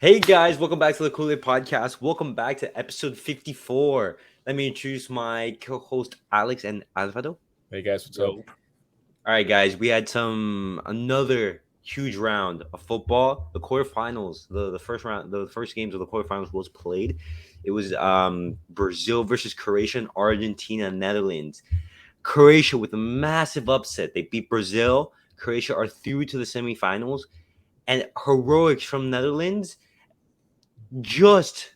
Hey guys, welcome back to the Kool-Aid Podcast. Welcome back to episode 54. Let me introduce my co-host Alex and Alvaro. Hey guys, what's up? Yo, All right, guys, we had another huge round of football. The quarterfinals, the first round, the first games of the quarterfinals was played. It was Brazil versus Croatia and Argentina, Netherlands. Croatia with a massive upset. They beat Brazil. Croatia are through to the semifinals, and heroics from Netherlands just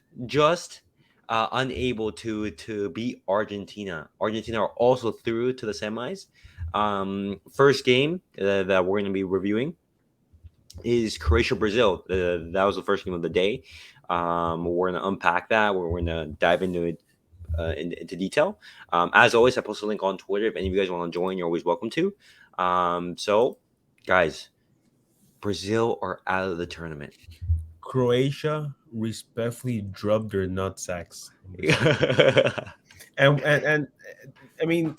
unable to beat Argentina. Argentina are also through to the semis. First game that we're going to be reviewing is Croatia Brazil. That was the first game of the day. We're going to unpack that. We're going to dive into it into detail. As always, I post a link on Twitter. If any of you guys want to join, you're always welcome to. So, guys, Brazil are out of the tournament. Croatia respectfully drubbed their nutsacks. Yeah. And I mean,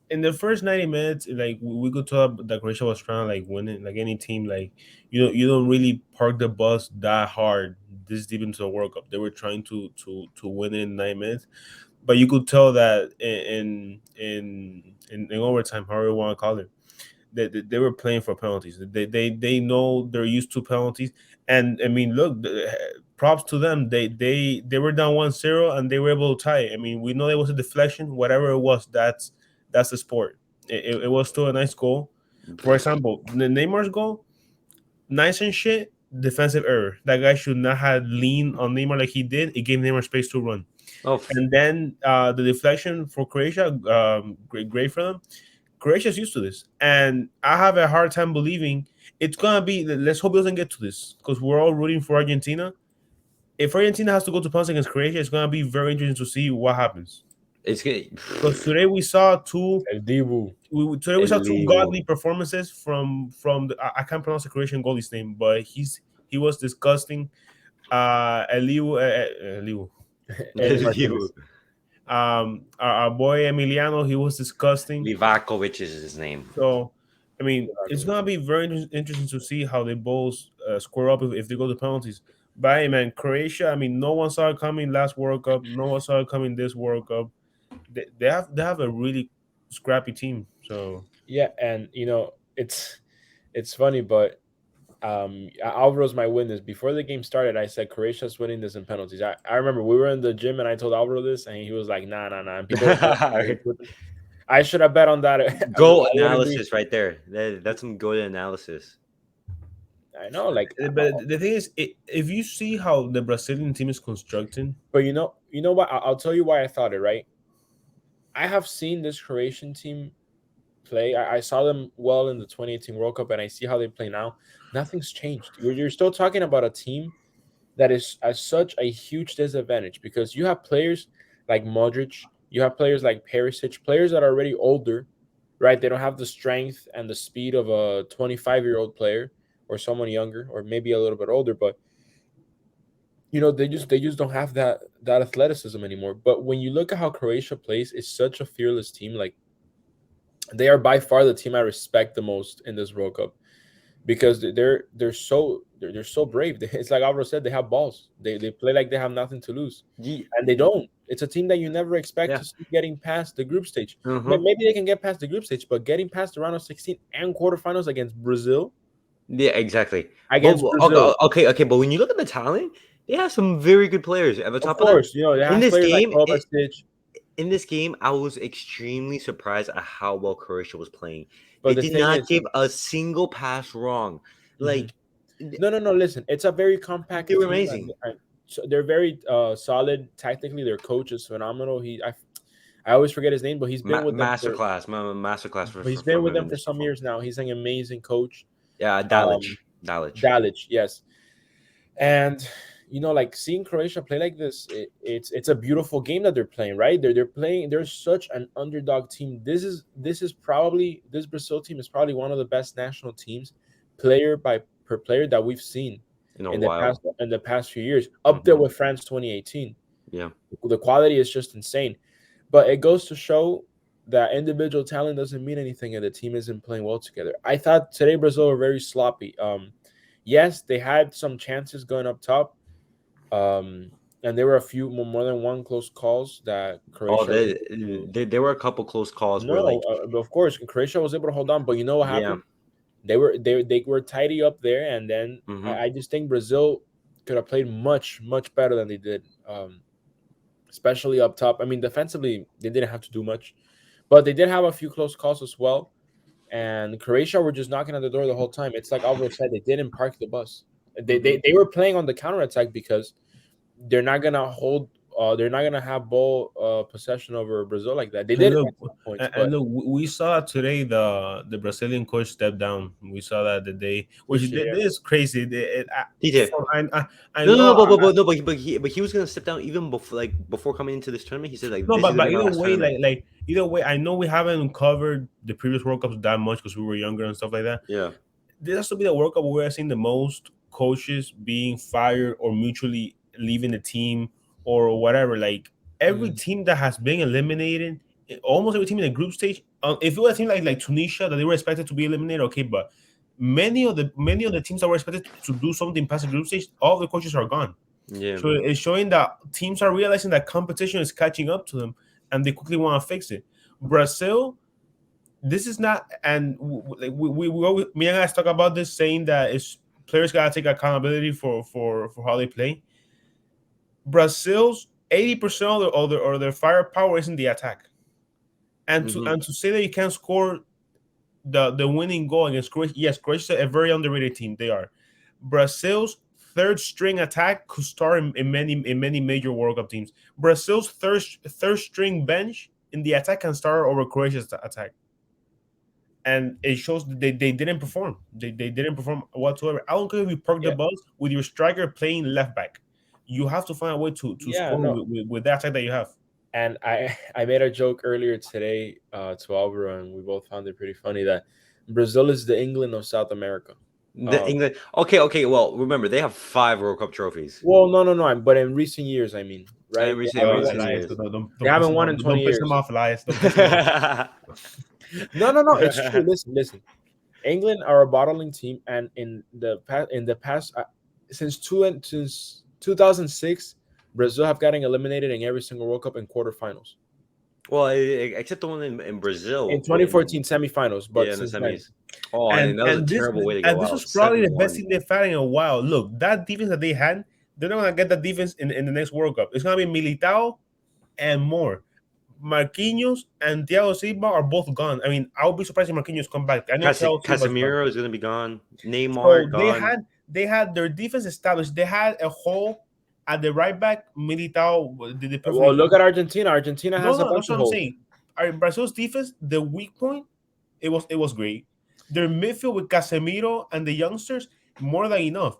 in the first 90 minutes, like we could tell that Croatia was trying to like win it, like any team. Like you don't really park the bus that hard this deep into the World Cup. They were trying to win it in 9 minutes, but you could tell that in overtime, however you want to call it, they were playing for penalties. They know they're used to penalties, and I mean, look, props to them. They were down 1-0 and they were able to tie. I mean, we know it was a deflection, whatever it was. That's the sport. It was still a nice goal. For example, the Neymar's goal, nice and shit. Defensive error. That guy should not have leaned on Neymar like he did. It gave Neymar space to run. Oh, And then the deflection for Croatia, great for them. Croatia's used to this, and I have a hard time believing it's gonna be. Let's hope it doesn't get to this because we're all rooting for Argentina. If Argentina has to go to penalties against Croatia, it's gonna be very interesting to see what happens. it's good. Because today we saw two. El Dibu. Today we saw two Illegal. godly performances from the. I can't pronounce the Croatian goalie's name, but he was disgusting. Eliu. You. Our boy Emiliano, he was disgusting. Livakovic is his name. So, I mean, it's gonna be very interesting to see how they both square up if they go to penalties. But hey, man, Croatia. I mean, no one saw it coming last World Cup. No one saw it coming this World Cup. They have a really scrappy team. So Yeah, and it's funny, but Alvaro's my witness. Before the game started, I said Croatia's winning this in penalties. I remember we were in the gym and I told Alvaro this, and he was like, "Nah, nah, nah." And people, I should have bet on that. Goal I wouldn't analysis right there. That's some good analysis. I know, like, but the thing is, if you see how the Brazilian team is constructed, but you know what? I'll tell you why I thought it. Right, I have seen this Croatian team play. I saw them well in the 2018 World Cup, and I see how they play now. Nothing's changed. You're still talking about a team that is at such a huge disadvantage because you have players like Modric, you have players like Perisic, players that are already older, right? They don't have the strength and the speed of a 25-year-old player or someone younger or maybe a little bit older, but they just don't have that athleticism anymore. But when you look at how Croatia plays, it's such a fearless team. Like, they are by far the team I respect the most in this World Cup because they're so brave. It's like Alvaro said, they have balls. They play like they have nothing to lose, and they don't. It's a team that you never expect Yeah. to see getting past the group stage. Uh-huh. Maybe they can get past the group stage, but getting past the round of 16 and quarterfinals against Brazil, Yeah, exactly. against Brazil, Okay, but when you look at the talent, they have some very good players at the of top of that. course, they In have this players like game, Kovacic, in this game, I was extremely surprised at how well Croatia was playing. but They the did thing not is, give a single pass wrong. Like no. Listen, it's a very compact they were team. amazing. So they're very solid tactically. Their coach is phenomenal. I always forget his name, but he's been with them for Masterclass been with from him them in for this some performance. years now. He's an amazing coach. Yeah, Um, Dalic. Dalic, yes. And like seeing Croatia play like this, it's a beautiful game that they're playing, right? They're playing. They're such an underdog team. This Brazil team is probably one of the best national teams, player by per player that we've seen In a in the while. past few years, up there Mhm. with France 2018. Yeah. The quality is just insane. But it goes to show that individual talent doesn't mean anything and the team isn't playing well together. I thought today Brazil were very sloppy. Yes, they had some chances going up top, And there were a few more than one close calls that Oh, Croatia was able to. there were a couple close calls where No, like but of course, Croatia was able to hold on. But you know what yeah. happened? They were tidy up there, and then Hmm. I just think Brazil could have played much better than they did, especially up top. I mean, defensively they didn't have to do much, but they did have a few close calls as well. And Croatia were just knocking on the door the whole time. It's like Alvaro said, they didn't park the bus. They Hmm. they, they were playing on the counter attack because they're not gonna hold. They're not gonna have ball possession over Brazil like that. They And did look, at some points, and but look, we saw today the Brazilian coach step down. We saw that the day, which this year, this is crazy. DJ. I No, no, know. no, but no, but he was gonna step down even before before coming into this tournament. He said like No, this is gonna but be my either last way, tournament. either way, I know we haven't covered the previous World Cups that much because we were younger and stuff like that. Yeah. This has to be the World Cup where we're seeing the most coaches being fired or mutually leaving the team or whatever. Like every mm, team that has been eliminated, almost every team in the group stage. If it was a team like Tunisia that they were expected to be eliminated, okay, but many of the teams that were expected to do something past the group stage, all the coaches are gone. Yeah. So it's showing that teams are realizing that competition is catching up to them, and they quickly want to fix it. Brazil, this is not, and we always, me and guys talk about this, saying that it's players gotta take accountability for how they play. Brazil's 80% of their firepower is in the attack, and to Hmm. and to say that you can't score the winning goal against Croatia, yes, Croatia is a very underrated team. They are. Brazil's third string attack could start in many major World Cup teams. Brazil's third string bench in the attack can start over Croatia's attack, and it shows that they didn't perform. They didn't perform whatsoever. I don't care if you park the yeah, bus with your striker playing left back. You have to find a way to yeah, score no. with that attack that you have. And I made a joke earlier today to Alvaro, and we both found it pretty funny that Brazil is the England of South America. The Um, England. Okay, okay. Well, remember they have 5 World Cup trophies. well, no, but in recent years, I mean, right? And They haven't won, recent Elias, years. they don't piss haven't him won off. in 20 Don't piss him years. off, Elias. Don't piss him off. No, it's true. Listen. England are a bottling team, and in the past, since 2006, Brazil have gotten eliminated in every single World Cup in quarterfinals. Well, except the one in In Brazil when 2014 semifinals, but yeah in the since then, semis. Oh, and and that was a and this terrible way to and go this out. was probably the best 7-1. thing they've had in a while. Look, that defense that they had, they're not gonna get that defense in the next World Cup. It's gonna be Militao and more. Marquinhos and Thiago Silva are both gone. I mean, I would be surprised if Marquinhos come back. I know Thiago Silva's gone. Casemiro is gonna be gone. So Neymar they gone. had they had their defense established. They had a hole at the right back. Militao did it perfectly well, look fine. at Argentina. Argentina No, has a no, bunch that's of what I'm holes. saying. Brazil's defense, the weak point, it was great. Their midfield with Casemiro and the youngsters, more than enough.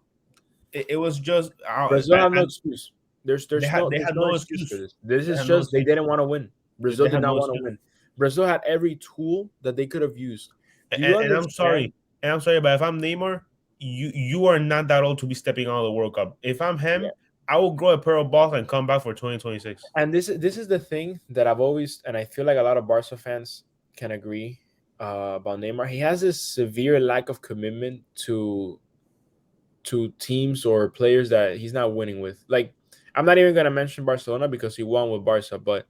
It was just Brazil have no and excuse. There's they there's had no they there's had no no excuse for excuse. this. This They is had no just they excuse. didn't want to win. Brazil They did had not no want to excuse. win. Brazil had every tool that they could have used. Do And, you and I'm understand? sorry, but if I'm Neymar, you are not that old to be stepping out of the World Cup. If I'm Yeah. him, I will grow a pair of balls and come back for 2026. And this is the thing that I've always, and I feel like a lot of Barca fans can agree about Neymar. He has this severe lack of commitment to teams or players that he's not winning with. Like, I'm not even gonna mention Barcelona because he won with Barca, but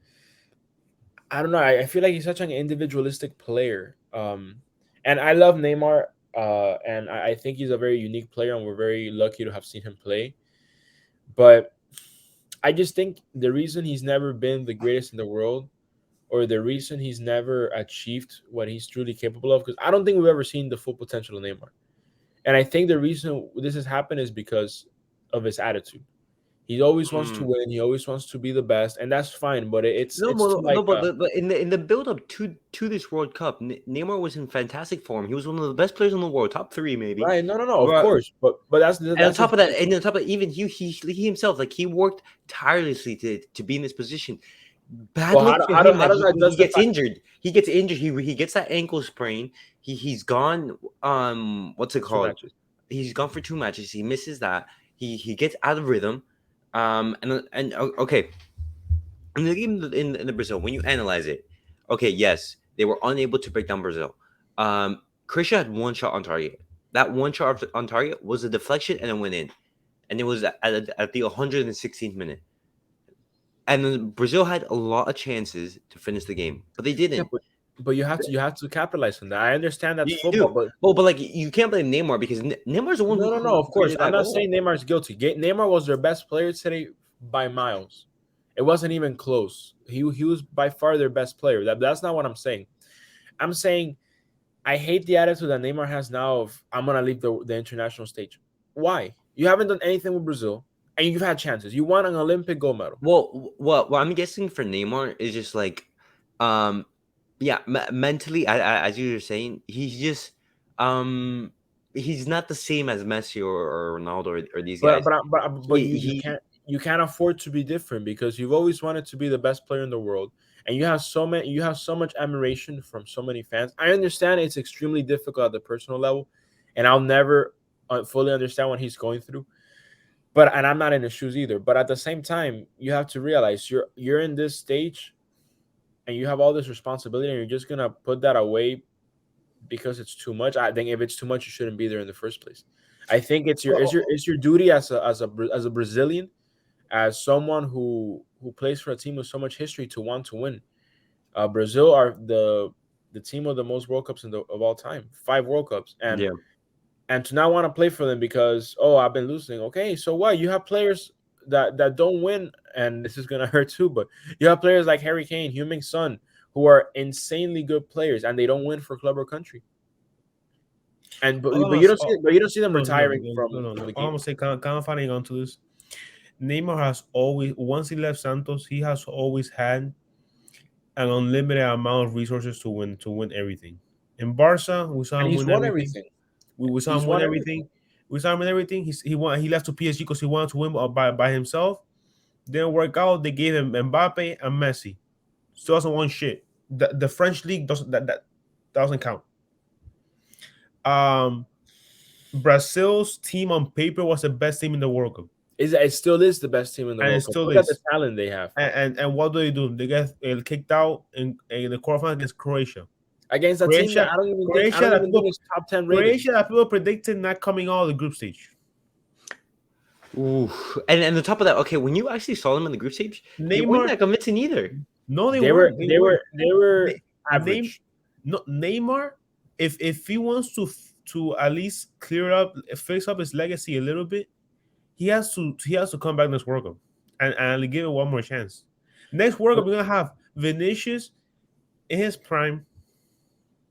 I don't know. I feel like he's such an individualistic player. And I love Neymar. And I think he's a very unique player, and we're very lucky to have seen him play. But I just think the reason he's never been the greatest in the world, or the reason he's never achieved what he's truly capable of, because I don't think we've ever seen the full potential of Neymar. And I think the reason this has happened is because of his attitude. He always wants to Mm. win. He always wants to be the best, and that's fine. But it's No, it's too like but in the build up to this World Cup, Neymar was in fantastic form. He was one of the best players in the world, top 3 maybe. right. No, of But course. But that's and on that's the top of that, thing. and on top of even he himself, like he worked tirelessly to be in this position. Bad Well, luck for how him how that does that he gets justify? injured. He gets injured. He gets that ankle sprain. He's gone. What's it Two called? matches. He's gone for 2 matches. He misses that. He gets out of rhythm. Okay, in the game in the Brazil, when you analyze it, okay, yes, they were unable to break down Brazil. Croatia had one shot on target. That one shot on target was a deflection and it went in. and it was at the 116th minute. And then Brazil had a lot of chances to finish the game, but they Yeah, didn't. but you have to capitalize on that. I understand that's You football, do. but Well, but like you can't blame Neymar because Neymar's the one no. Of who course, created I'm that not goal. saying Neymar's guilty. Neymar was their best player today by miles. It wasn't even close. He was by far their best player. That's not what I'm saying. I'm saying I hate the attitude that Neymar has now of I'm gonna leave the international stage. Why? You haven't done anything with Brazil, and you've had chances. You won an Olympic gold medal. Well, what I'm guessing for Neymar is just like, yeah, mentally, as you were saying, he's just, he's not the same as Messi or Ronaldo or these guys. But He, you he can't afford to be different because you've always wanted to be the best player in the world, and you have so much admiration from so many fans. I understand it's extremely difficult at the personal level, and I'll never fully understand what he's going through. But and I'm not in his shoes either. But at the same time, you have to realize you're in this stage, and you have all this responsibility, and you're just gonna put that away because it's too much. I think if it's too much, you shouldn't be there in the first place. I think it's your duty as a Brazilian, as someone who plays for a team with so much history to want to win. Brazil are the team with the most World Cups of all time, 5 World Cups, yeah. and to not want to play for them because I've been losing. Okay, so what? You have players that don't win, and this is gonna hurt too. But you have players like Harry Kane, Heung-min Son, who are insanely good players, and they don't win for club or country. And but you don't see them retiring from no. the I'm game. gonna say kind of finding onto this. Neymar has always, once he left Santos, he has always had an unlimited amount of resources to win everything. In Barca, we saw And him he's win won everything. everything. We saw He's him win won everything. everything. We saw him win everything. He left to PSG because he wanted to win by himself. Didn't work out. They gave him Mbappe and Messi. Still doesn't want shit. The French league that doesn't count. Um, Brazil's team on paper was the best team in the World Cup, It still is the best team in the and it World Cup. still Look at the is. talent they have. And what do? They get kicked out in the quarterfinal against Croatia. Against a team that I don't even think is top 10 rated. Croatia that people predicted not coming out of the group stage. Ooh. And the top of that, okay, when you actually saw them in the group stage, they weren't Neymar, that convincing either. no, They were average. No, Neymar, if he wants to at least fix up his legacy a little bit, he has to come back next World Cup and give it one more chance. Next World Cup, we're gonna have Vinicius in his prime,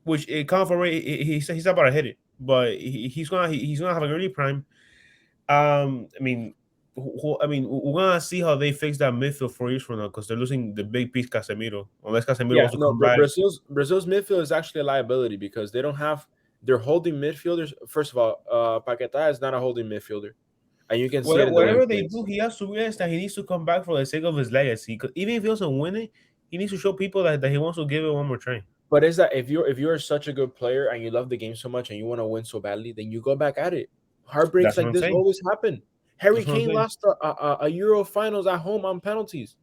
which it kind of already he's about to hit it, but he's gonna have an early prime. I mean, we're gonna see how they fix that midfield 4 years from now because they're losing the big piece Casemiro. Unless Casemiro wants to come back. Brazil's midfield is actually a liability because they don't have their holding midfielders. First of all, Paquetá is not a holding midfielder, and you can see it in Whatever they do, he has to realize that he needs to come back for the sake of his legacy. Because even if he doesn't win it, he needs to show people that he wants to give it one more try. But is that if you're such a good player and you love the game so much and you want to win so badly, then you go back at it. Heartbreaks like this always happen. Harry Kane lost a Euro finals at home on penalties,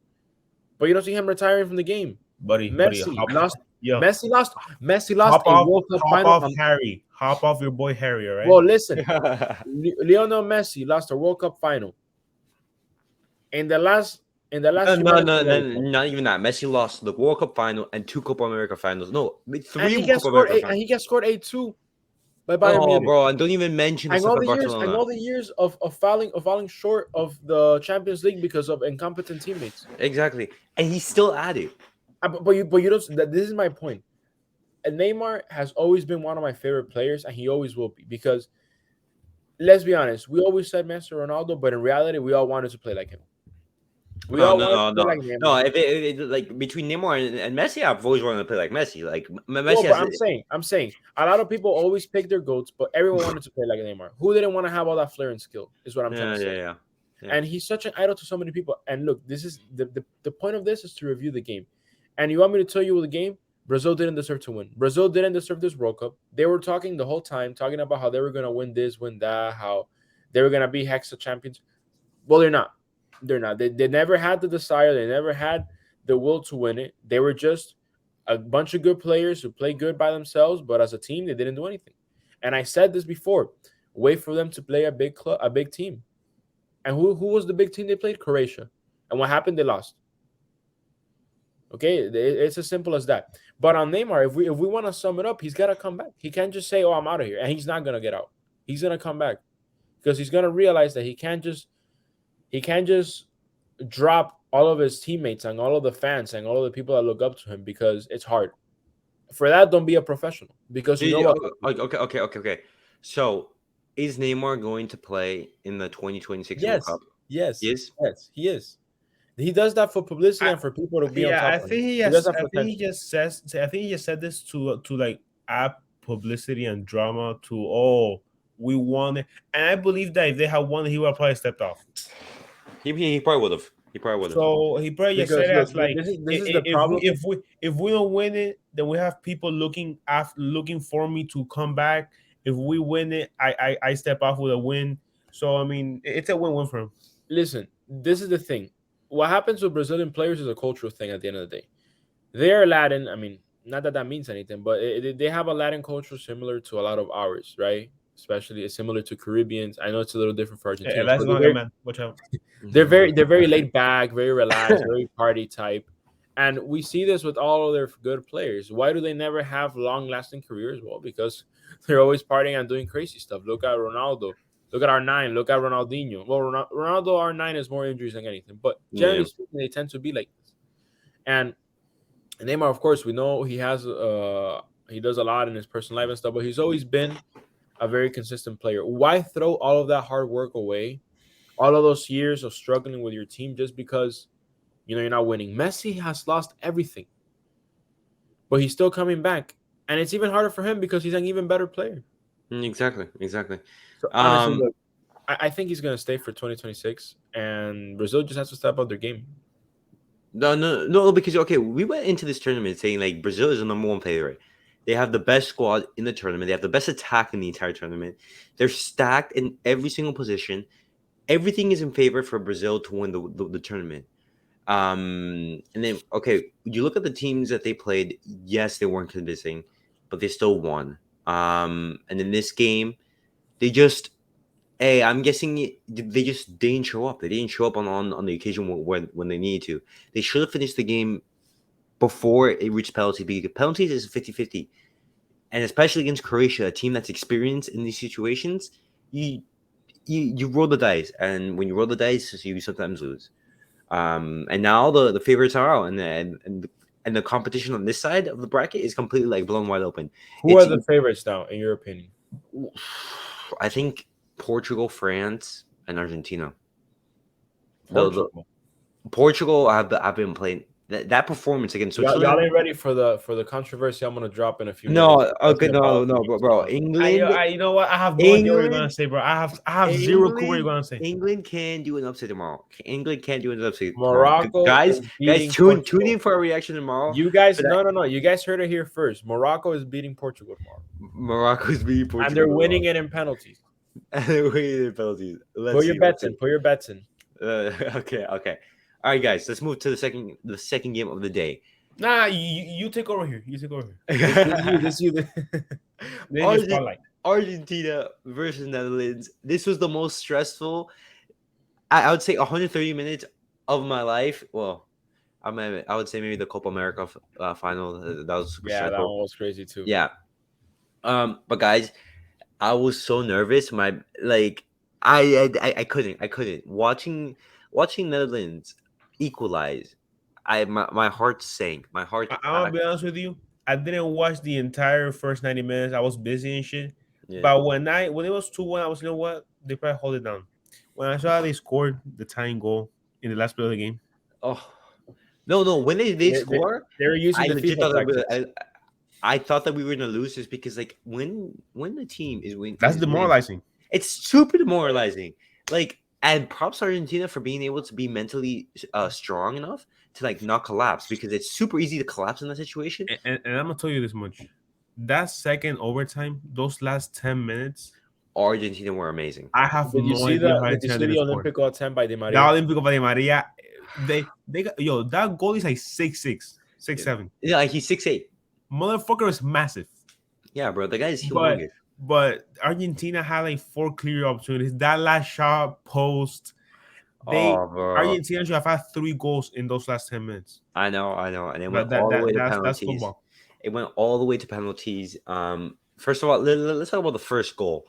but you don't see him retiring from the game. Messi lost. Hop a World Cup final. Hop off your boy Harry, all right? Well, listen, Lionel Messi lost a World Cup final. In the last no, not even that. Messi lost the World Cup final and 2 Copa America finals. No, 3 Copa America finals. And he gets scored 8-2 by Bayern Munich. Bro, and don't even mention all the years of falling short of the Champions League because of incompetent teammates. Exactly, and he's still at it. But you don't. This is my point. And Neymar has always been one of my favorite players, and he always will be because, let's be honest, we always said Messi, Ronaldo, but in reality, we all wanted to play like him. No. If like between Neymar and Messi, I've always wanted to play like Messi. Like Messi. But I'm saying a lot of people always pick their goats, but everyone wanted to play like Neymar. Who didn't want to have all that flair and skill? Is what I'm trying to say. Yeah. And he's such an idol to so many people. And look, this is the point of this is to review the game. And you want me to tell you the game? Brazil didn't deserve to win. Brazil didn't deserve this World Cup. They were talking the whole time, talking about how they were going to win this, win that, how they were going to be Hexa champions. Well, they're not. They're not. They never had the desire. They never had the will to win it. They were just a bunch of good players who played good by themselves, but as a team, they didn't do anything. And I said this before. Wait for them to play a big team. And who was the big team they played? Croatia. And what happened? They lost. Okay, it's as simple as that. But on Neymar, if we want to sum it up, he's got to come back. He can't just say, "Oh, I'm out of here," and he's not gonna get out. He's gonna come back because he's gonna realize that he can't just drop all of his teammates and all of the fans and all of the people that look up to him because it's hard. For that, don't be a professional because you know what? Okay. So, is Neymar going to play in the 2026 World Yes, Cup? yes, Yes. yes, he is. He does that for publicity I- and for people to be on Yeah, top I of him. think he He does just. that I for think he attention. just says. I think he just said this to like add publicity and drama to. Oh, we won it, and I believe that if they had won, he would have probably stepped off. He probably would have. He probably would have. So he probably just Because said it look, as like, this is the if we problem. if we don't win it, then we have people looking for me to come back. If we win it, I step off with a win. So I mean, it's a win-win for him. Listen, this is the thing. What happens with Brazilian players is a cultural thing at the end of the day. They're Latin. I mean, not that that means anything, but they have a Latin culture similar to a lot of ours, right? Especially it's similar to Caribbeans. I know it's a little different for Hey, Argentinians, that's but not a man. Watch out. they're very laid back, very relaxed, very party type. And we see this with all of their good players. Why do they never have long-lasting careers? Well, because they're always partying and doing crazy stuff. Look at Ronaldo. Look at R9. Look at Ronaldinho. Well, Ronaldo R9 is more injuries than anything, but generally Yeah. speaking, they tend to be like this. And Neymar, of course, we know he does a lot in his personal life and stuff, but he's always been a very consistent player. Why throw all of that hard work away, all of those years of struggling with your team just because you're not winning? Messi has lost everything, but he's still coming back, and it's even harder for him because he's an even better player. Exactly. So honestly, Um, look, I think he's gonna stay for 2026, and Brazil just has to step up their game. no, because okay, we went into this tournament saying like Brazil is the number one favorite. They have the best squad in the tournament. They have the best attack in the entire tournament. They're stacked in every single position. Everything is in favor for Brazil to win the tournament. And then okay, you look at the teams that they played. Yes, they weren't convincing, but they still won. And in this game, they just hey, I'm guessing they just didn't show up. They didn't show up on the occasion when they needed to. They should have finished the game before it reached penalty because penalties is 50-50. And especially against Croatia, a team that's experienced in these situations, you roll the dice, and when you roll the dice, you sometimes lose. And now the favorites are out, and the competition on this side of the bracket is completely like blown wide open. Who are the favorites now, in your opinion? I think Portugal, France, and Argentina. Portugal. I've been playing that performance against Y'all Switzerland. ain't ready for the controversy I'm gonna drop in a few No, minutes. okay, no, bro. England, You know what? I have no idea what you're gonna England, say, bro. I have zero clue what you're gonna say. England can do an upset tomorrow. England can't do an upset tomorrow. Morocco Guys, is beating tune Portugal. in for a reaction tomorrow. You guys, But no. You guys heard it here first. Morocco is beating Portugal tomorrow, Morocco's beating Portugal, and they're winning it in penalties. And they're winning in penalties. Put your bets in. Okay. All right, guys. Let's move to the second game of the day. Nah, you take over here. You take over here. This you. Then you spotlight. Argentina versus Netherlands. This was the most stressful, I would say, 130 minutes of my life. Well, I would say maybe the Copa America final. That was super Yeah, that stressful. one was crazy too. Yeah. But guys, I was so nervous. I couldn't watching Netherlands equalize. My heart sank. My heart. I'm gonna be honest with you. I didn't watch the entire first 90 minutes. I was busy and shit. Yeah. But when it was 2-1, I was, you know what? They probably hold it down. When I saw they scored the tying goal in the last play of the game. Oh no! When they score, They were using I the legit FIFA thought that tactics. I thought that we were gonna lose just because like when the team is winning, That's demoralizing. It's super demoralizing. Like, and props Argentina for being able to be mentally strong enough to like not collapse, because it's super easy to collapse in that situation. And I'm gonna tell you this much: that second overtime, those last 10 minutes, Argentina were amazing. I have Did you no see idea how the Argentina didn't score. Olympico attempt by Di The Maria? Olympico by Di Maria, they got, that goal is like 6'6", 6'7". Yeah, like he's 6'8". Motherfucker is massive. Yeah, bro, the guy is humongous. But Argentina had like 4 clear opportunities. That last shot, post, They Oh, bro. Argentina should have had 3 goals in those last 10 minutes. I know, and it went But all the way to that's penalties. football. It went all the way to penalties. First of all, let's talk about the first goal,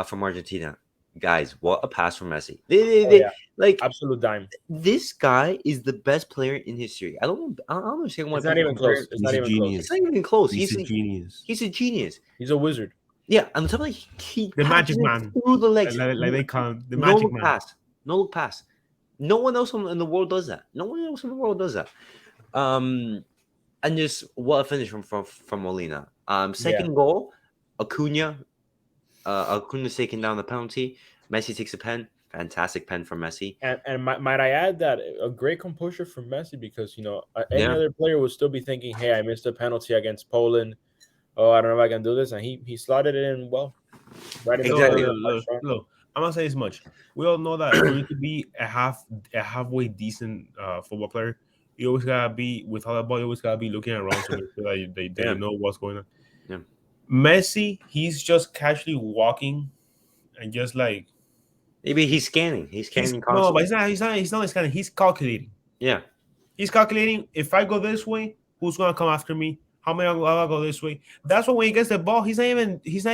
from Argentina. Guys, what a pass from Messi! Oh yeah, Like absolute dime. this guy is the best player in history. I don't understand why It's not people even compare. close. It's He's not a even close. It's genius. not even close. He's a genius. He's a genius. He's a wizard. Yeah, and something like he The passes magic it man. through the legs. Like they call him, the No magic look man. pass. No look pass. No one else in the world does that. No one else in the world does that. Um, and just what a finish from Molina. Second goal, Acuna. Acuna's taking down the penalty. Messi takes a pen. Fantastic pen from Messi. And might I add that a great composure from Messi, because any Yeah. other player would still be thinking, "Hey, I missed a penalty against Poland. Oh, I don't know if I can do this," and he slotted it in well. Right in Exactly. Look, I'm gonna say this much. We all know that for you to be a halfway decent football player, you always gotta be with all the ball. You always gotta be looking around to make sure that they Yeah. know what's going on. Yeah. Messi, he's just casually walking and just like Maybe he's scanning. He's he's scanning no, but constantly. he's not scanning. He's calculating. Yeah. He's calculating. If I go this way, who's gonna come after me? How many I'll go this way? That's why when he gets the ball, he's not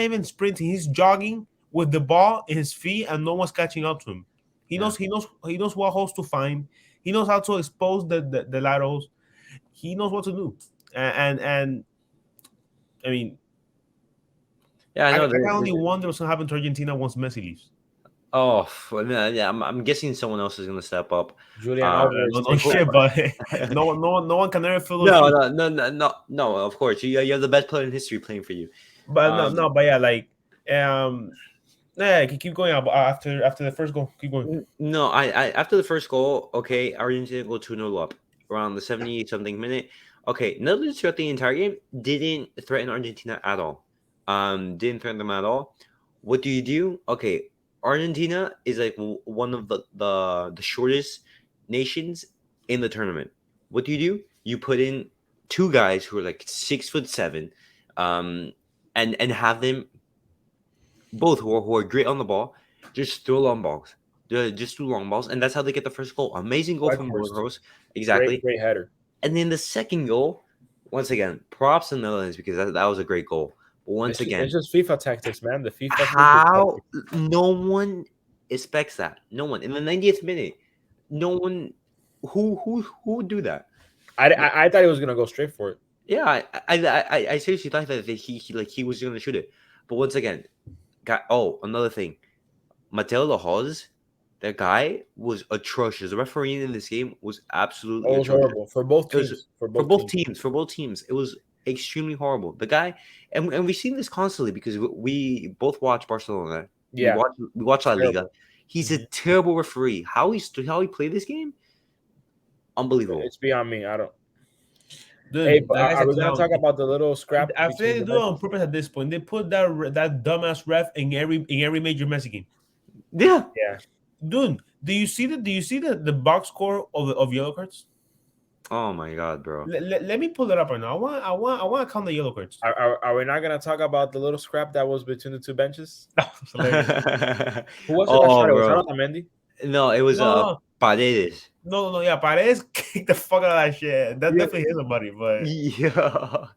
even sprinting. He's jogging with the ball in his feet, and no one's catching up to him. He knows what holes to find. He knows how to expose the laterals. He knows what to do. And I mean, Yeah, I know. I can only wonder what's gonna happen to Argentina once Messi leaves. Oh, yeah. I'm guessing someone else is gonna step up. Julian Uh, Alvarez. No shit, but no one can ever fill those No, shoes. no. Of course, you have the best player in history playing for you. But Um, but yeah, like yeah, keep going after the first goal. Keep going. No, I after the first goal, okay, Argentina go 2-0 up around the 70 something minute. Okay, Netherlands throughout the entire game didn't threaten Argentina at all. Didn't threaten them at all. What do? Okay, Argentina is like one of the shortest nations in the tournament. What do? You put in two guys who are like 6'7", and have them both who are great on the ball, just throw long balls. Just threw long balls, and that's how they get the first goal. Amazing goal from Weghorst. Borgos. Exactly. Great header. And then the second goal, once again, props to the Netherlands because that was a great goal. But once again, it's just FIFA tactics, man. The FIFA. how no one expects that. No one in the 90th minute. No one who would do that. I thought he was gonna go straight for it. Yeah, I seriously thought that he was going to shoot it. But once again, another thing, Mateo Lahoz, that guy was atrocious. The refereeing in this game was absolutely It was atrocious. horrible for both It was- teams. For both teams, it was extremely horrible. The guy, and we've seen this constantly because we both watch Barcelona. Yeah. we watch La Liga. Terrible. He's a terrible referee. How he played this game, unbelievable. It's beyond me. I don't. Dude, Hey, but that guy's are a we gonna clown. talk about the little scrap? I feel they do it on purpose at this point. They put that dumbass ref in every major Messi game. Yeah. Dude, do you see the box score of yellow cards? Oh my god, bro. Let me pull it up right now. I want to count the yellow cards. Are we not gonna talk about the little scrap that was between the two benches? It's hilarious. Who was it that shot it? Was bro. that Otamendi? No, it was Paredes. No, yeah, Paredes kicked the fuck out of that shit. That Yeah. definitely hit somebody, but Yeah.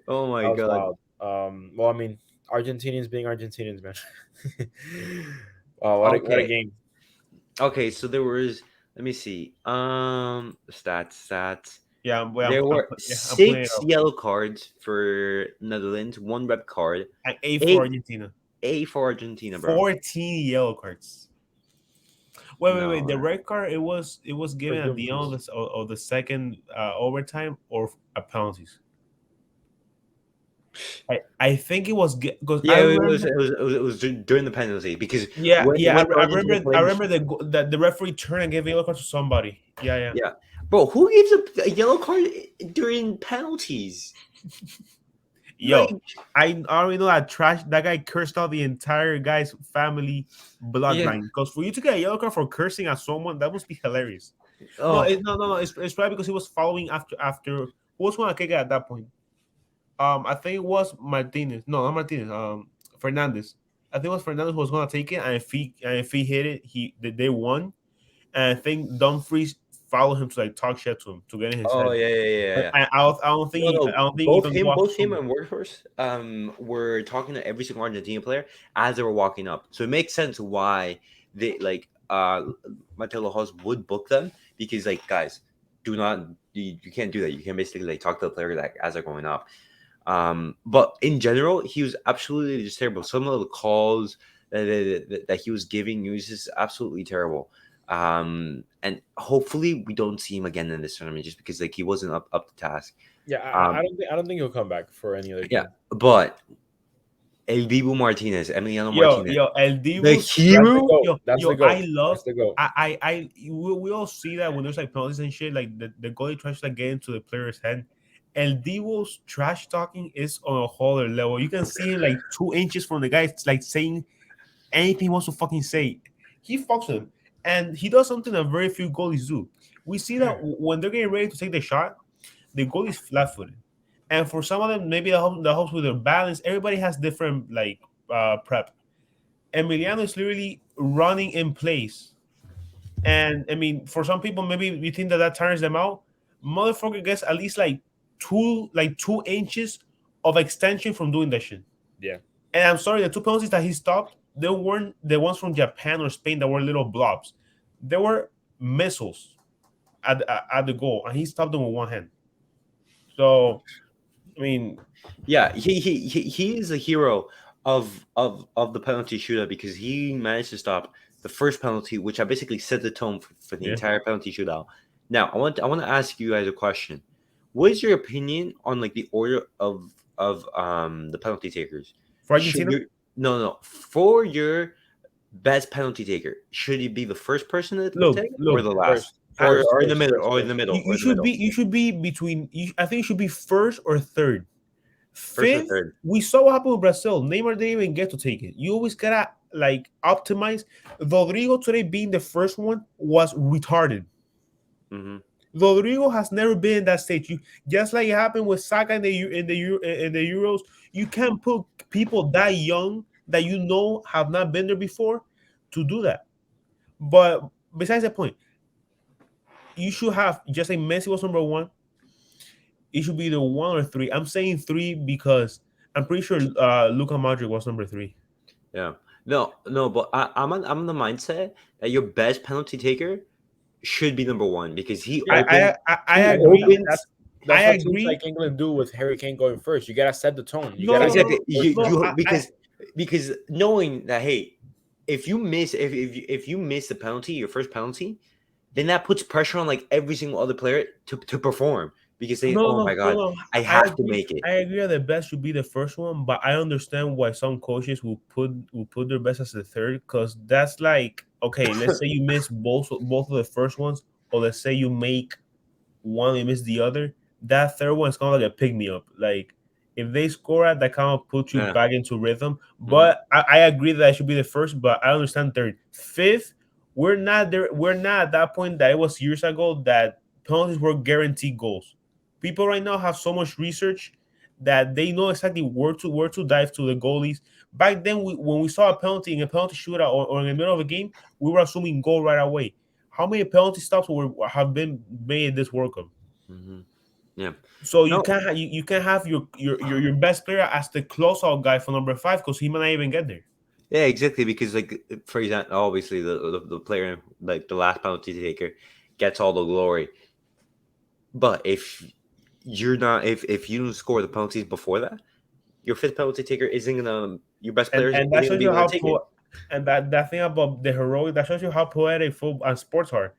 Oh my That was god. wild. Well, I mean, Argentinians being Argentinians, man. Wow, what a game! Okay, so there was. Let me see. Stats. yeah, There were I'm playing 6 it up. yellow cards for Netherlands, 1 red card, And A Eight. for Argentina. A for Argentina, bro. 14 yellow cards. Wait. No. The red card it was given at the end Dumfries. of the second overtime or at penalties. I think it was because Yeah, it was during the penalty because I Argentina played- remember that the referee turned and gave a yellow card to somebody. Yeah. Bro, who gives a yellow card during penalties? Yo, Like, I already know that guy cursed out the entire guy's family bloodline. Because for you to get a yellow card for cursing at someone, that must be hilarious. oh, No. It's probably because he was following after who was going to kick it at that point. I think it was Martinez. No, not Martinez. Fernandez. I think it was Fernandez who was going to take it, and if he hit it, they won. and I think Dumfries followed him to like talk shit to him to get in his Oh head. yeah, yeah, yeah, yeah. I don't think No, he, no, I don't think even go both him after and Workhorse were talking to every single Argentina player as they were walking up. So it makes sense why they like Mateo Lahoz would book them, because like, guys, do not you can't do that. You can basically like talk to the player like as they're going up. But in general, he was absolutely just terrible. Some of the calls that he was giving, he was just absolutely terrible. And hopefully we don't see him again in this tournament, just because like he wasn't up to task. Yeah, Um, I don't think he'll come back for any other yeah, game. but El Dibu Martinez, Emiliano Yo, Martinez, yo, El the Dibu, That's the hero. goal. yo, That's yo, the I goal. love, That's the goal. we all see that when there's like penalties and shit, like the goalie tries to like, get into the player's head. El Dibu's trash talking is on a whole other level. You can see him like 2 inches from the guy, it's like saying anything he wants to fucking say. He fucks with him, and he does something that very few goalies do. We see that when they're getting ready to take the shot, the goalie is flat-footed, and for some of them, maybe that helps with their balance. Everybody has different like prep. Emiliano is literally running in place. And I mean, for some people, maybe you think that tires them out. Motherfucker gets at least like 2 inches of extension from doing that shit. Yeah. And I'm sorry, the two penalties that he stopped, they weren't the ones from Japan or Spain that were little blobs. They were missiles at the goal, and he stopped them with one hand. So, I mean, Yeah, he is a hero of the penalty shootout, because he managed to stop the first penalty, which I basically set the tone for the Yeah. entire penalty shootout. Now, I want to ask you guys a question. What is your opinion on like the order of the penalty takers? for Should Argentina, you, no, for your best penalty taker, should he be the first person to look, take it, or look, the last, First, or in the middle, or in the middle, you should be between. I think you should be first or third. first or Fifth, third. we saw what happened with Brazil. Neymar didn't even get to take it. You always gotta like optimize. Rodrigo today being the first one was retarded. Mm-hmm. Rodrigo has never been in that stage. You just like it happened with Saka in the Euros. You can't put people that young that you know have not been there before to do that. But besides the point, you should have just like Messi was number one. It should be either one or three. I'm saying three because I'm pretty sure Luka Modric was number three. Yeah. No, but I'm on the mindset that your best penalty taker should be number one, because he Yeah, I he agree. opens. That's I what teams agree. like England do with Harry Kane going first. You gotta set the tone. You No, gotta Exactly. no, Because knowing that, hey, if you miss if you miss the penalty, your first penalty, then that puts pressure on like every single other player to perform, because they, oh my god, no. I I have to agree. make it. I agree that the best should be the first one, but I understand why some coaches will put their best as the third, because that's like, okay, let's say you miss both of the first ones, or let's say you make one and miss the other. That third one is kind of like a pick me up. Like if they score at, that kind of puts you Yeah. back into rhythm. Mhm. But I agree that I should be the first, but I understand third. Fifth, we're not there. We're not at that point that it was years ago that penalties were guaranteed goals. People right now have so much research that they know exactly where to dive to the goalies. Back then, when we saw a penalty in a penalty shootout or in the middle of a game, we were assuming goal right away. How many penalty stops have been made this World Cup? Mhm. Yeah. So you No. can't you can't have your best player as the closeout guy for number five because he might not even get there. Yeah, exactly. Because like, for example, obviously the player, like the last penalty taker, gets all the glory. But if you're not, if you don't score the penalties before that, your fifth penalty taker isn't gonna, your best player And isn't that gonna shows be you able to how take it. and that thing about the heroic, that shows you how poetic football and sports are.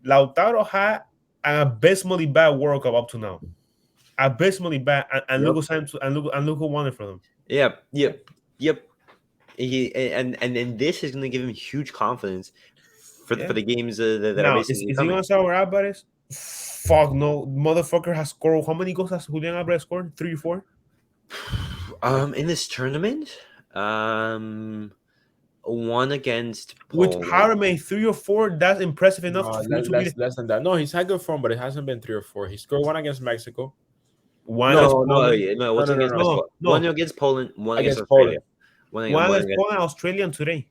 Lautaro had an abysmally bad World Cup up to now. Abysmally bad, and Yep. look look who won it for them. Yep. And this is gonna give him huge confidence for Yeah. the games that are Now, basically is he coming. gonna start with Alvarez? Fuck no, motherfucker has scored. How many goals has Julian Alvarez scored? 3 or 4? In this tournament, one against Which Poland. Harry made 3 or 4. That's impressive enough No, for you to be less than that. No, he's had good form, but it hasn't been 3 or 4. He scored one against Mexico. one against Poland. No, it wasn't against No, Mexico. no. One against Poland, one against Against Australia. Poland. One against Poland, Australian today.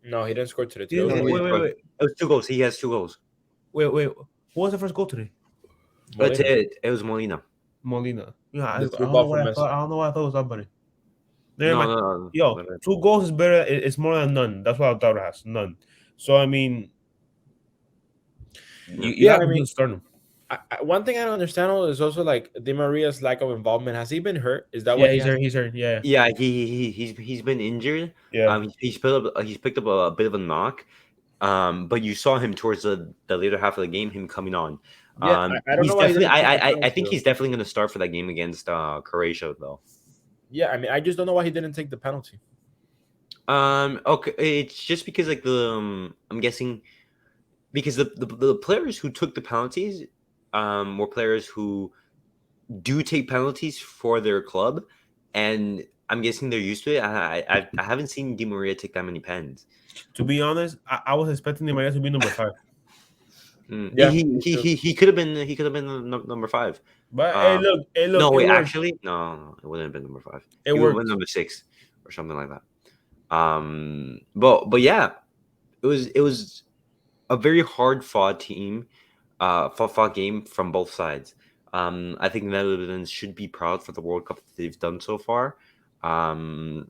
No, he didn't score today. He Today didn't was No, score- Molina. wait. it was 2 goals. He has 2 goals. Wait. Who was the first goal today? That's Molina. it. It was Molina. Molina. Yeah, I The don't through know ball what from I thought. Messi. I don't know why I thought it was somebody. Never No, mind. no, no. Yo, My bad. 2 goals is better. It's more than none. That's what Lautaro has. None. So I mean, Yeah. you Yeah, have I to mean, start him. one thing I don't understand is also like Di Maria's lack of involvement. Has he been hurt? Is that Yeah, what he he's has? hurt. He's hurt. Yeah, Yeah, he's been injured. yeah. He's picked up a bit of a knock. But you saw him towards the later half of the game, him coming on. Yeah, I don't He's know why he definitely. didn't take the I penalty, think though. he's definitely going to start for that game against Croatia, though. Yeah, I mean, I just don't know why he didn't take the penalty. Okay, it's just because like I'm guessing because the players who took the penalties, were players who do take penalties for their club, and I'm guessing they're used to it. I haven't seen Di Maria take that many pens. To be honest, I was expecting Di Maria to be number 5. Yeah, me too. He could have been number 5. But Um, hey, look, No, it wait, worked. actually, no, it wouldn't have been number 5. It He would have worked. been number 6 or something like that. But yeah, it was a very hard fought team, fought game from both sides. I think Netherlands should be proud for the World Cup that they've done so far. And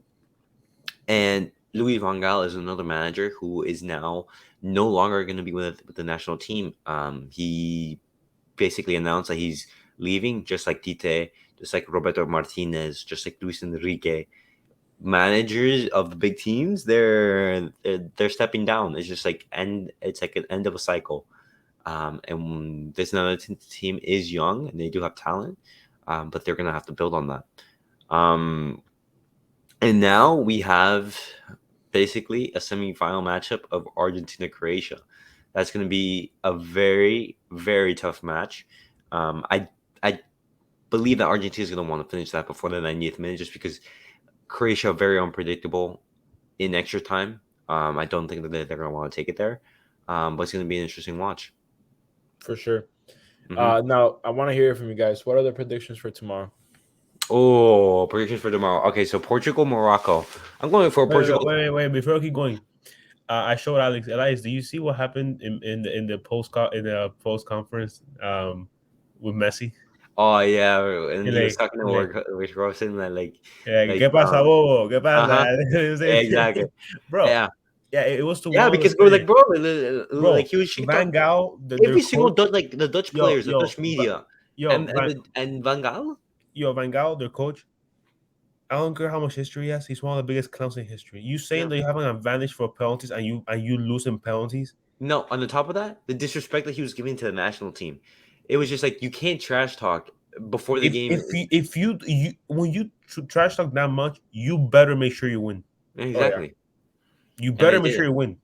Louis van Gaal is another manager who is now no longer going to be with the national team. He basically announced that he's leaving, just like Tite, just like Roberto Martinez, just like Luis Enrique. Managers of the big teams, they're stepping down. It's just like it's like an end of a cycle. And this Netherlands team is young and they do have talent, but they're gonna have to build on that. And now we have basically a semi-final matchup of Argentina Croatia. That's going to be a very, very tough match. I believe that Argentina is going to want to finish that before the 90th minute, just because Croatia are very unpredictable in extra time. I don't think that they're going to want to take it there, but it's going to be an interesting watch. For sure. Mhm. Now, I want to hear from you guys. What are the predictions for tomorrow? Oh, predictions for tomorrow. Okay, so Portugal, Morocco. I'm going for Portugal. Wait. Before I keep going, I showed Alex. Elias, do you see what happened in the post conference with Messi? Oh yeah, and he was Like, talking to with Rosen that like ¿Qué pasa, bobo? ¿Qué uh-huh. pasa? Exactly. Bro, Yeah. yeah, it was to Yeah, one of because the we're like, players. bro, like he was Van Gaal, their every single coach, Dutch, like the Dutch players, the Dutch media, yo, and Van Gaal. Van Gaal, their coach. I don't care how much history he has. He's one of the biggest clowns in history. You saying Yeah. that you have an advantage for penalties and you lose in penalties? No, on the top of that, the disrespect that he was giving to the national team, it was just like you can't trash talk before the game. If you when you trash talk that much, you better make sure you win. Exactly, You And better they make sure didn't. you win.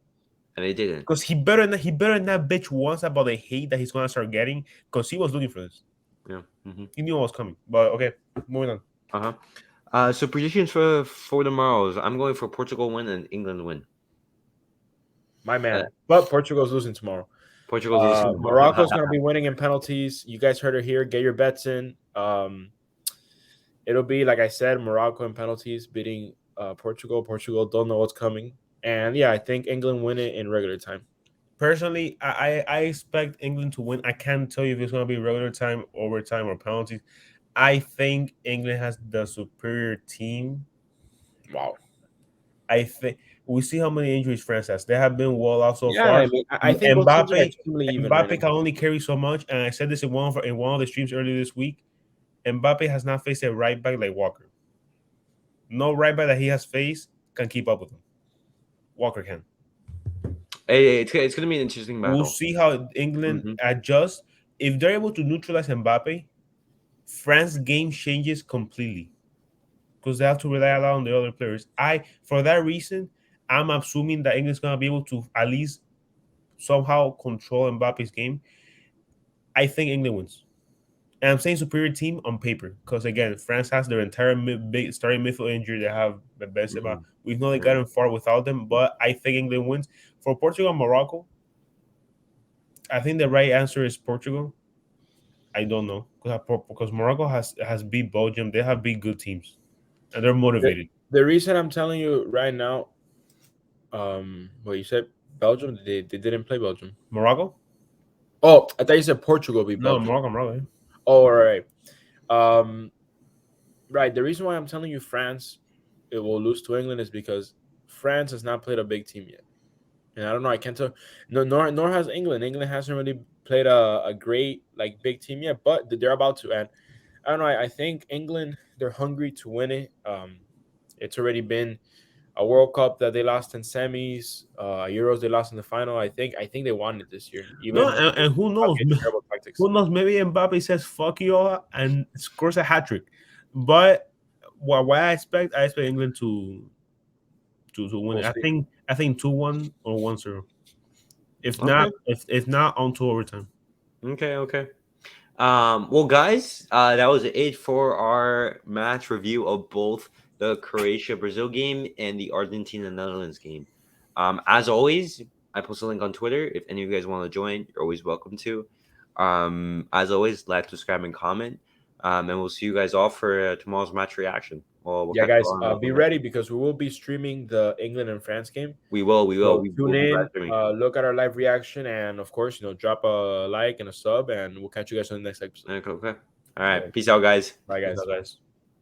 And they didn't. Because he better that bitch once about the hate that he's gonna start getting. Because he was looking for this. Yeah. Mm-hmm. He knew what was coming. But okay, moving on. So predictions for tomorrow's. I'm going for Portugal win and England win. My man. But Portugal's losing tomorrow. Portugal's losing tomorrow. Morocco's going to be winning in penalties. You guys heard it here. Get your bets in. It'll be, like I said, Morocco in penalties beating Portugal. Portugal don't know what's coming. And, yeah, I think England win it in regular time. Personally, I expect England to win. I can't tell you if it's going to be regular time, overtime, or penalties. I think England has the superior team. Wow. I think we see how many injuries France has. They have been well off so far. I mean, I think Mbappe can only carry so much, and I said this in one of the streams earlier this week. Mbappe has not faced a right back like Walker. No right back that he has faced can keep up with him. Walker can. It's going to be an interesting battle. We'll see how England adjusts. If they're able to neutralize Mbappe, France's game changes completely because they have to rely a lot on the other players. For that reason, I'm assuming that England's going to be able to at least somehow control Mbappe's game. I think England wins. And I'm saying superior team on paper because, again, France has their entire big starting midfield injury. They have the best. We've not gotten far without them, but I think England wins. For Portugal and Morocco, I think the right answer is Portugal. I don't know because Morocco has beat Belgium. They have beat good teams, and they're motivated. The reason I'm telling you right now, Well, you said Belgium. They didn't play Belgium. Morocco? Oh, I thought you said Portugal beat No, Belgium. Morocco. Oh, all right. Um, right. The reason why I'm telling you France it will lose to England is because France has not played a big team yet, and I don't know. I can't tell. No, nor has England. England hasn't really played a great like big team yet, but they're about to. And I don't know. I think England they're hungry to win it. It's already been a World Cup that they lost in semis, Euros they lost in the final. I think they won it this year, No, even and who knows? against terrible tactics. Who knows? Maybe Mbappe says "fuck you all" and scores a hat trick. But what I expect England to win We'll it. see. I think 2-1 or 1-0. If Okay. not, if not, on to overtime. Okay. Well, guys, that was it for our match review of both the Croatia Brazil game and the Argentina Netherlands game. As always, I post a link on Twitter. If any of you guys want to join, you're always welcome to. As always, like, subscribe, and comment. And we'll see you guys all for tomorrow's match reaction. Well, we'll Yeah, catch you guys, all on be the ready because we will be streaming the England and France game. We will. So We'll tune be in, live streaming. look at our live reaction, and of course, drop a like and a sub, and we'll catch you guys on the next episode. Okay. All right. Peace out, guys. Bye, guys.